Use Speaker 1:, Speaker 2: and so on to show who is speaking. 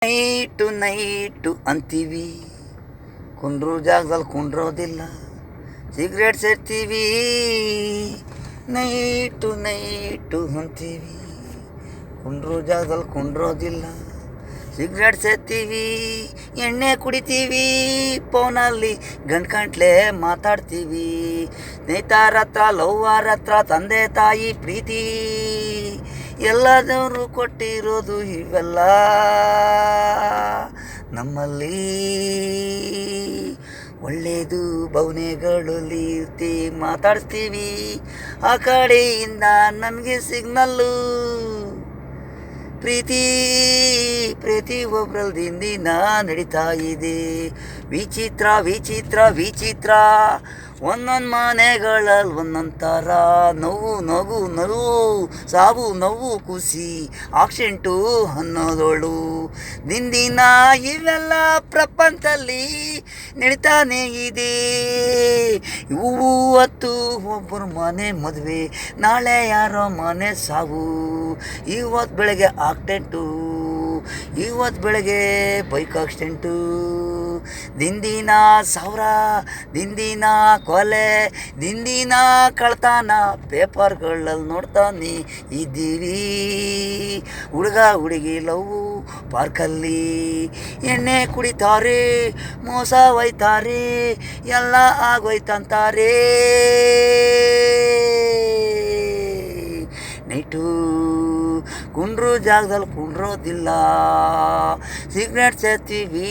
Speaker 1: Night night ಅಂತೀವಿ, ಕುಂಡ್ರು ಜಾಗದಲ್ಲಿ ಕುಂಡ್ರೋದಿಲ್ಲ, cigarette ಸೇರ್ತೀವಿ. Night night ಅಂತೀವಿ, ಕುಂಡ್ರು ಜಾಗದಲ್ಲಿ ಕುಂಡ್ರೋದಿಲ್ಲ, ಸಿಗರೇಟ್ ಸೇರ್ತೀವಿ. ಎಣ್ಣೆ ಕುಡಿತೀವಿ, ಫೋನಲ್ಲಿ ಗಂಟ್ಲೆ ಮಾತಾಡ್ತೀವಿ. ಸ್ನೇಹಿತರ ಹತ್ರ, ಲವ್ವರ ಹತ್ರ, ತಂದೆ ತಾಯಿ ಪ್ರೀತಿ ಎಲ್ಲದವರು ಕೊಟ್ಟಿರೋದು ಇವೆಲ್ಲ ನಮ್ಮಲ್ಲಿ. ಒಳ್ಳೆಯದು ಭಾವನೆಗಳಲ್ಲಿ ಇರ್ತಿ ಮಾತಾಡಿಸ್ತೀವಿ, ಆ ಕಡೆಯಿಂದ ನಮಗೆ ಸಿಗ್ನಲ್ಲು. ಪ್ರೀತಿ ಪ್ರೀತಿ ಒಬ್ರಲ್ಲಿ ದಿನ ನಡೀತಾ ಇದೆ. ವಿಚಿತ್ರ ವಿಚಿತ್ರ ವಿಚಿತ್ರ, ಒಂದೊಂದು ಮನೆಗಳಲ್ಲಿ ಒಂದೊಂದು ಥರ ನೋವು ನಗು ನೋವು, ಸಾವು ನೋವು ಖುಷಿ ಆಕ್ಸಿಡೆಂಟು ಅನ್ನೋದೋಳು. ದಿನ ಇವೆಲ್ಲ ಪ್ರಪಂಚದಲ್ಲಿ ನಡೀತಾನೆ ಇದೆ. ಇವತ್ತು ಒಬ್ಬರು ಮನೆ ಮದುವೆ, ನಾಳೆ ಯಾರೋ ಮನೆ ಸಾವು. ಇವತ್ತು ಬೆಳಗ್ಗೆ ಆಕ್ಸಿಡೆಂಟು, ಇವತ್ತು ಬೆಳಗ್ಗೆ ಬೈಕ್ ಆಕ್ಸಿಡೆಂಟು. ದಿನ ಸಾವಿರ, ದಿನ ಕೊಲೆ, ದಿನ ಕಳ್ತನ ಪೇಪರ್ಗಳಲ್ಲಿ ನೋಡ್ತಾನೆ ಇದ್ದೀವಿ. ಹುಡುಗ ಹುಡುಗಿ ಲವ್ ಪಾರ್ಕಲ್ಲಿ ಎಣ್ಣೆ ಕುಡಿತಾರೆ, ಮೋಸ ಹೋಯ್ತಾರೆ, ಎಲ್ಲ ಆಗೋಯ್ತಂತಾರೆ. ನೈಟು ಕುಂಡ್ರು ಜಾಗದಲ್ಲಿ ಕುಂಡ್ರೋದಿಲ್ಲ, ಸಿಗರೇಟ್ ಸೇರ್ತೀವಿ.